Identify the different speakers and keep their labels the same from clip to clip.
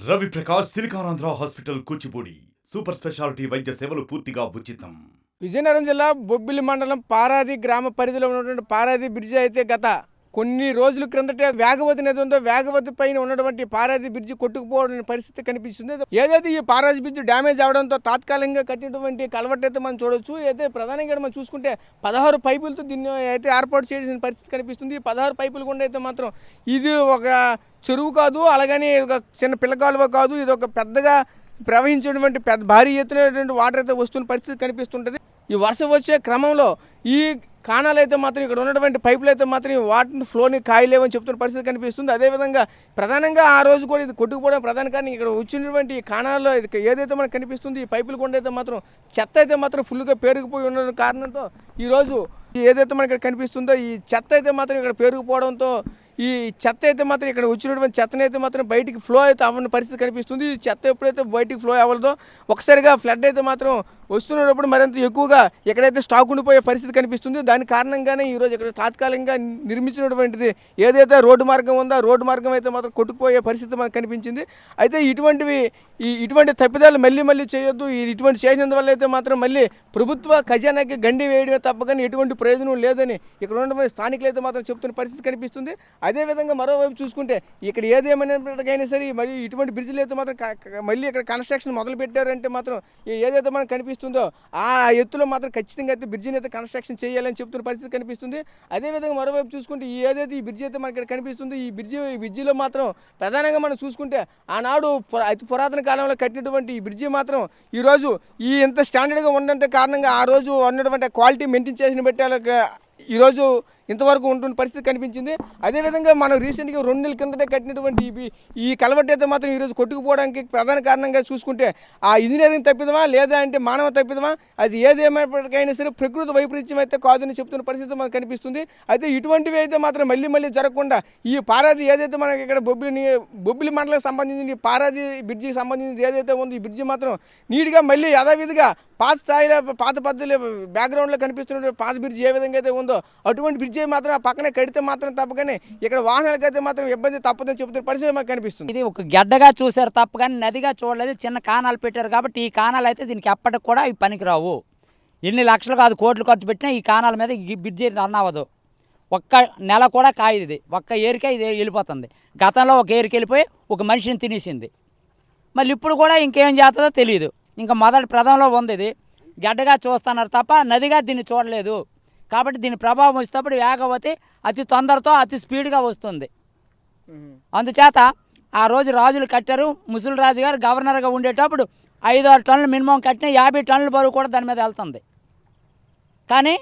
Speaker 1: Ravi Prakash Siliconandhra hospital Kuchipudi super speciality వైద్య సేవలు పూర్తిగా ఉచితం.
Speaker 2: విజయనగరం జిల్లా బొబ్బిలి మండలం పారాది గ్రామ పరిధిలో ఉన్నటువంటి పారాది బ్రిడ్జి అయితే గత కొన్ని రోజుల క్రిందటే వేగవతి నది ఉందో వేగవతి పైన ఉన్నటువంటి పారాది బ్రిడ్జి కొట్టుకుపోవడం పరిస్థితి కనిపిస్తుంది. ఏదైతే ఈ పారాది బ్రిడ్జి డ్యామేజ్ అవడంతో తాత్కాలికంగా కట్టినటువంటి కలవట్ అయితే మనం చూడొచ్చు. అయితే ప్రధానంగా మనం చూసుకుంటే 16 పైపులతో దీన్ని అయితే ఏర్పాటు చేసిన పరిస్థితి కనిపిస్తుంది. 16 పైపులు కూడా అయితే మాత్రం ఇది ఒక చెరువు కాదు, అలాగని ఒక చిన్న పిల్లకాలువ కాదు, ఇది ఒక పెద్దగా ప్రవహించేటువంటి పెద్ద భారీ ఎత్తునటువంటి వాటర్ అయితే వస్తున్న పరిస్థితి కనిపిస్తుంటుంది. ఈ వర్షం వచ్చే క్రమంలో ఈ కాణాలు అయితే మాత్రం ఇక్కడ ఉన్నటువంటి పైపులు అయితే మాత్రం ఈ వాటర్ ఫ్లోని కాయలేవని చెప్తున్న పరిస్థితి కనిపిస్తుంది. అదేవిధంగా ప్రధానంగా ఆ రోజు కూడా ఇది కొట్టుకుపోవడం ప్రధాన కారణం ఇక్కడ వచ్చినటువంటి ఈ కాణాల్లో ఏదైతే మనకు కనిపిస్తుంది ఈ పైపులు గుండా అయితే మాత్రం చెత్త అయితే మాత్రం ఫుల్గా పేరుకుపోయి ఉన్న కారణంతో ఈరోజు ఏదైతే మనకి ఇక్కడ కనిపిస్తుందో ఈ చెత్త అయితే మాత్రం ఇక్కడ పేరుకుపోవడంతో ఈ చెత్త అయితే మాత్రం ఇక్కడ వచ్చినటువంటి చెత్తని అయితే మాత్రం బయటికి ఫ్లో అయితే అవ్వని పరిస్థితి కనిపిస్తుంది. ఈ చెత్త ఎప్పుడైతే బయటికి ఫ్లో అవ్వదో ఒకసారిగా ఫ్లడ్ అయితే మాత్రం వస్తున్నప్పుడు మరింత ఎక్కువగా ఎక్కడైతే స్టాక్ ఉండిపోయే పరిస్థితి కనిపిస్తుంది. దాని కారణంగానే ఈరోజు ఇక్కడ తాత్కాలికంగా నిర్మించినటువంటిది ఏదైతే రోడ్డు మార్గం ఉందో ఆ రోడ్డు మార్గం అయితే మాత్రం కొట్టుకుపోయే పరిస్థితి మనకు కనిపించింది. అయితే ఇటువంటి తప్పిదాలు మళ్ళీ చేయొద్దు. ఇటువంటి చేసినందువల్ల అయితే మాత్రం మళ్ళీ ప్రభుత్వ ఖజానాకి గండి వేయడమే తప్ప కానీ ఎటువంటి ప్రయోజనం లేదని ఇక్కడ ఉన్నటువంటి స్థానికులు అయితే మాత్రం చెప్తున్న పరిస్థితి కనిపిస్తుంది. అదేవిధంగా మరోవైపు చూసుకుంటే ఇక్కడ ఏదేమైనప్పటికైనా సరే మరి ఇటువంటి బ్రిడ్జిలు అయితే మాత్రం మళ్ళీ ఇక్కడ కన్స్ట్రక్షన్ మొదలు పెట్టారంటే మాత్రం ఏదైతే మనకు కనిపిస్తుందో ఆ ఎత్తులో మాత్రం ఖచ్చితంగా అయితే బ్రిడ్జిని అయితే కన్స్ట్రక్షన్ చేయాలని చెప్తున్న పరిస్థితి కనిపిస్తుంది. అదేవిధంగా మరోవైపు చూసుకుంటే ఏదైతే ఈ బ్రిడ్జి అయితే మనకి ఇక్కడ కనిపిస్తుంది ఈ బ్రిడ్జిలో మాత్రం ప్రధానంగా మనం చూసుకుంటే ఆనాడు అతి పురాతన కాలంలో కట్టినటువంటి ఈ బ్రిడ్జి మాత్రం ఈరోజు ఈ ఎంత స్టాండర్డ్గా ఉన్నంత కారణంగా ఆ రోజు ఉన్నటువంటి క్వాలిటీ మెయింటైన్ చేసిన బట్టి ఈరోజు ఇంతవరకు ఉంటున్న పరిస్థితి కనిపించింది. అదేవిధంగా మనం రీసెంట్గా 2 నెలల కిందటే కట్టినటువంటి ఈ కలవట్ అయితే మాత్రం ఈరోజు కొట్టుకుపోవడానికి ప్రధాన కారణంగా చూసుకుంటే ఆ ఇంజనీరింగ్ తప్పిదమా లేదా అంటే మానవ తప్పిదమా అది ఏదేమైనప్పటికైనా సరే ప్రకృతి వైపరీత్యం అయితే కాదని చెప్తున్న పరిస్థితి మనకు కనిపిస్తుంది. అయితే ఇటువంటివి అయితే మాత్రం మళ్ళీ జరగకుండా ఈ పారాది ఏదైతే మనకి ఇక్కడ బొబ్బిలి మండలకు సంబంధించిన ఈ పారాది బ్రిడ్జికి సంబంధించి ఏదైతే ఉందో ఈ బ్రిడ్జి మాత్రం నీట్గా మళ్ళీ యథావిధిగా పాత స్థాయిలో పాత పద్ధతి బ్యాక్గ్రౌండ్లో కనిపిస్తున్న పాత బ్రిడ్జి ఏ విధంగా అయితే ఉందో అటువంటి బ్రిడ్జి మాత్రం ఆ పక్కనే కడితే మాత్రం తప్పగానే ఇక్కడ వాహనాలకైతే మాత్రం ఇబ్బంది తప్పదని చెబుతున్న పరిస్థితి మనకు కనిపిస్తుంది.
Speaker 3: ఇది ఒక గడ్డగా చూశారు తప్ప కానీ నదిగా చూడలేదు. చిన్న కాణాలు పెట్టారు కాబట్టి ఈ కాణాలు అయితే దీనికి ఎప్పటికి కూడా ఇవి పనికిరావు. ఎన్ని లక్షలు కాదు కోట్లు ఖర్చు పెట్టినా ఈ కాణాల మీద ఈ బ్రిడ్జి రన్ అవ్వదు. ఒక్క నెల కూడా కాయదు ఇది. ఒక్క ఏరికే ఇది వెళ్ళిపోతుంది. గతంలో ఒక ఏరిక వెళ్ళిపోయి ఒక మనిషిని తినేసింది. మళ్ళీ ఇప్పుడు కూడా ఇంకేం చేస్తుందో తెలియదు. ఇంకా మొదటి ప్రథంలో ఉంది ఇది గడ్డగా చూస్తున్నారు తప్ప నదిగా దీన్ని చూడలేదు. కాబట్టి దీని ప్రభావం వచ్చేటప్పుడు వేగవతి అతి తొందరతో అతి స్పీడ్గా వస్తుంది. అందుచేత ఆ రోజు రాజులు కట్టారు. ముసలి రాజు గారు గవర్నర్గా ఉండేటప్పుడు 5-6 టన్నులు మినిమం కట్టిన 50 టన్నుల బరువు కూడా దాని మీద వెళ్తుంది. కానీ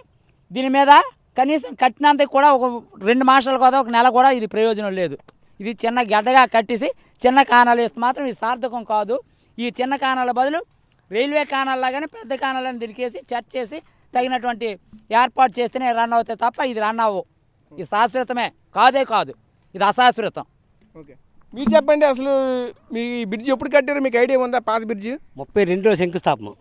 Speaker 3: దీని మీద కనీసం కట్టినందుకు కూడా ఒక 2 మాసాలు కదా ఒక నెల కూడా ఇది ప్రయోజనం లేదు. ఇది చిన్న గడ్డగా కట్టేసి చిన్న కాణాలు వేస్తే మాత్రం ఇది సార్థకం కాదు. ఈ చిన్న కాణాల బదులు రైల్వే కాణాల్లాగానే పెద్ద కాణాలను దిరికేసి చెట్ చేసి తగినటువంటి ఏర్పాటు చేస్తేనే రన్ అవుతాయి తప్ప ఇది రన్ అవ్వవు. ఇది శాశ్వతమే కాదు, ఇది అశాశ్వతం.
Speaker 2: ఓకే, మీరు చెప్పండి అసలు మీ బ్రిడ్జి ఎప్పుడు కట్టారు, మీకు ఐడియా ఉందా? పాత బ్రిడ్జి
Speaker 4: 32లో శంకుస్థాపన,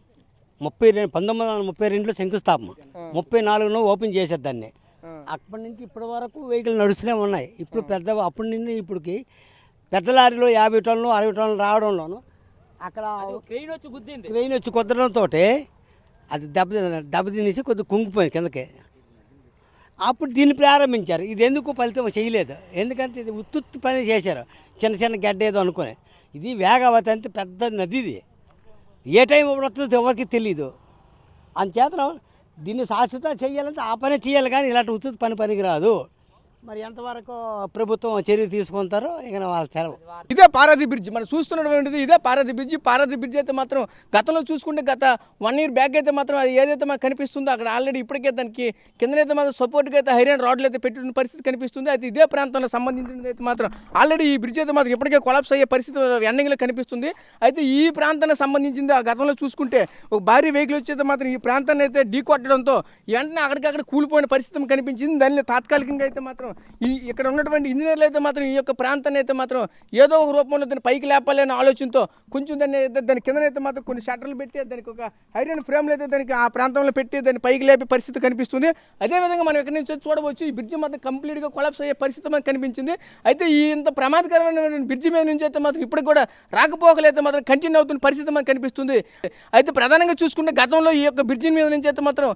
Speaker 4: 1932లో శంకుస్థాపన, 34లో ఓపెన్ చేశారు దాన్ని. అప్పటి నుంచి ఇప్పటి వరకు వెహికల్ నడుస్తూనే ఉన్నాయి. ఇప్పుడు అప్పటి నుంచి ఇప్పటికి పెద్ద లారీలో 50 టన్నులు 60 టన్నులు రావడంలోనూ అక్కడ క్రెయిన్ వచ్చి కుదరడంతో అది దెబ్బతినేసి కొద్దిగా కుంగిపోయింది కిందకి. అప్పుడు దీన్ని ప్రారంభించారు. ఇది ఎందుకు ఫలితం చేయలేదు, ఎందుకంటే ఇది ఉత్తుత్తి పని చేశారు చిన్న గడ్డ ఏదో అనుకుని. ఇది వేగవతి అంటే పెద్ద నది, ఇది ఏ టైం వస్తుందో ఎవరికి తెలియదు. అందుచేత దీన్ని శాశ్వత చేయాలంటే ఆ పని చేయాలి కానీ ఇలాంటి ఉత్తుత్తి పనికిరాదు. మరి ఎంతవరకు ప్రభుత్వం చర్య తీసుకుంటారో ఇక వాళ్ళ సెలవు.
Speaker 2: ఇదే పారాది బ్రిడ్జ్ మనం చూస్తున్నటువంటిది. ఇదే పారాది బ్రిడ్జ్ అయితే మాత్రం గతంలో చూసుకుంటే గత 1 year బ్యాక్ అయితే మాత్రం అది ఏదైతే మనకు కనిపిస్తుందో అక్కడ ఆల్రెడీ ఇప్పటికే దానికి కిందనైతే మాత్రం సపోర్ట్గా అయితే హైరన్ రాడ్లు అయితే పెట్టిన పరిస్థితి కనిపిస్తుంది. అయితే ఇదే ప్రాంతంలో సంబంధించినది అయితే మాత్రం ఆల్రెడీ ఈ బ్రిడ్జ్ అయితే మాత్రం ఇప్పటికే కొలాప్స్ అయ్యే పరిస్థితి ఎండింగ్లో కనిపిస్తుంది. అయితే ఈ ప్రాంతానికి సంబంధించింది ఆ గతంలో చూసుకుంటే ఒక భారీ వెహికల్ వచ్చేది మాత్రం ఈ ప్రాంతాన్ని అయితే ఢీ కొట్టడంతో వెంటనే అక్కడికక్కడ కూలిపోయిన పరిస్థితి కనిపించింది. దాన్ని తాత్కాలికంగా అయితే మాత్రం ఇక్కడ ఉన్నటువంటి ఇంజనీర్లు అయితే మాత్రం ఈ యొక్క ప్రాంతాన్ని అయితే మాత్రం ఏదో ఒక రూపంలో దాన్ని పైకి లేపాలి అనే ఆలోచనతో కొంచెం దాని కిందనైతే మాత్రం కొన్ని షట్టర్లు పెట్టి దానికి ఒక ఐరన్ ఫ్రేమ్లు అయితే దానికి ఆ ప్రాంతంలో పెట్టి దాన్ని పైకి లేపే పరిస్థితి కనిపిస్తుంది. అదేవిధంగా మనం ఎక్కడి నుంచి చూడవచ్చు ఈ బ్రిడ్జి మాత్రం కంప్లీట్గా కొలాప్స్ అయ్యే పరిస్థితి మనకు కనిపించింది. అయితే ఈ ఇంత ప్రమాదకరమైన బ్రిడ్జి మీద నుంచి అయితే మాత్రం ఇప్పటికి కూడా రాకపోకలైతే మాత్రం కంటిన్యూ అవుతున్న పరిస్థితి మనకు కనిపిస్తుంది. అయితే ప్రధానంగా చూసుకుంటే గతంలో ఈ యొక్క బ్రిడ్జి మీద నుంచి అయితే మాత్రం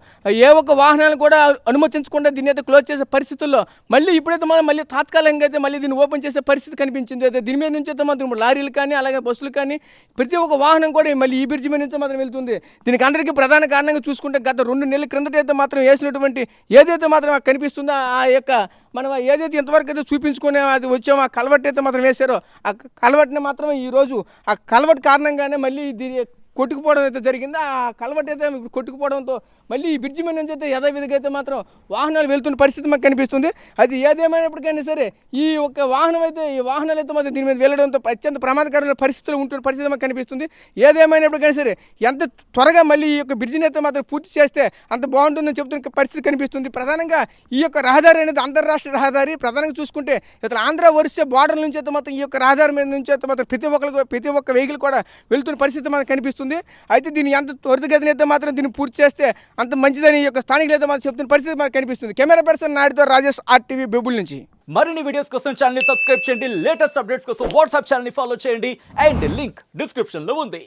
Speaker 2: ఏ ఒక్క వాహనాలు కూడా అనుమతించకుండా దీన్ని అయితే క్లోజ్ చేసే పరిస్థితుల్లో మళ్ళీ ఇప్పుడైతే మనం మళ్ళీ తాత్కాలికంగా అయితే మళ్ళీ దీన్ని ఓపెన్ చేసే పరిస్థితి కనిపించింది. అయితే దీని మీద నుంచి అయితే మాత్రం లారీలు కానీ అలాగే బస్సులు కానీ ప్రతి ఒక్క వాహనం కూడా మళ్ళీ ఈ బ్రిడ్జి మీద నుంచి మాత్రం వెళ్తుంది. దీనికి అందరికీ ప్రధాన కారణంగా చూసుకుంటే గత 2 నెలల క్రిందటైతే మాత్రం వేసినటువంటి ఏదైతే మాత్రం కనిపిస్తుందో ఆ యొక్క మనం ఏదైతే ఇంతవరకు అయితే చూపించుకునే అది వచ్చామో ఆ కలవట్ అయితే మాత్రం వేశారో ఆ కలవట్ని మాత్రం ఈరోజు ఆ కలవట్ కారణంగానే మళ్ళీ దీని కొట్టుకుపోవడం అయితే జరిగింది. ఆ కలవట్ అయితే కొట్టుకుపోవడంతో మళ్ళీ ఈ బ్రిడ్జి మీద నుంచి అయితే యథావిధిగా అయితే మాత్రం వాహనాలు వెళ్తున్న పరిస్థితి మాకు కనిపిస్తుంది. అది ఏదేమైనప్పటికైనా సరే ఈ ఒక వాహనాలు అయితే మాత్రం దీని మీద వెళ్ళడంతో అత్యంత ప్రమాదకరమైన పరిస్థితులు ఉంటున్న పరిస్థితి మాకు కనిపిస్తుంది. ఏదేమైనప్పటికైనా సరే ఎంత త్వరగా మళ్ళీ ఈ యొక్క బ్రిడ్జిని అయితే మాత్రం పూర్తి చేస్తే అంత బాగుంటుందని చెప్తున్న పరిస్థితి కనిపిస్తుంది. ప్రధానంగా ఈ యొక్క రహదారి అనేది అంతర్రాష్ట్రీయ రహదారి. ప్రధానంగా చూసుకుంటే ఇతర ఆంధ్ర ఒరిస్సా బార్డర్ నుంచి అయితే మాత్రం ఈ యొక్క రహదారి మీద నుంచి అయితే మాత్రం ప్రతి ఒక్క వెహికల్ కూడా వెళ్తున్న పరిస్థితి మనకు కనిపిస్తుంది. అయితే దీన్ని ఎంత త్వరితగతిన అయితే మాత్రం దీన్ని పూర్తి చేస్తే అంత మంచిదని ఈ యొక్క స్థానికులు అయితే మాత్రం చెప్తున్న పరిస్థితి మనకు కనిపిస్తుంది. కెమెరా పర్సన్ నాయుడుతో రాజేష్, RTV బెబుల్ నుంచి.
Speaker 5: మరిన్ని వీడియోస్ కోసం ఛానల్ ని సబ్స్క్రైబ్ చేయండి. లేటెస్ట్ అప్డేట్స్ కోసం వాట్సాప్ ఛానల్ ని ఫాలో చేయండి. అండ్ లింక్ డిస్క్రిప్షన్ లో ఉంది.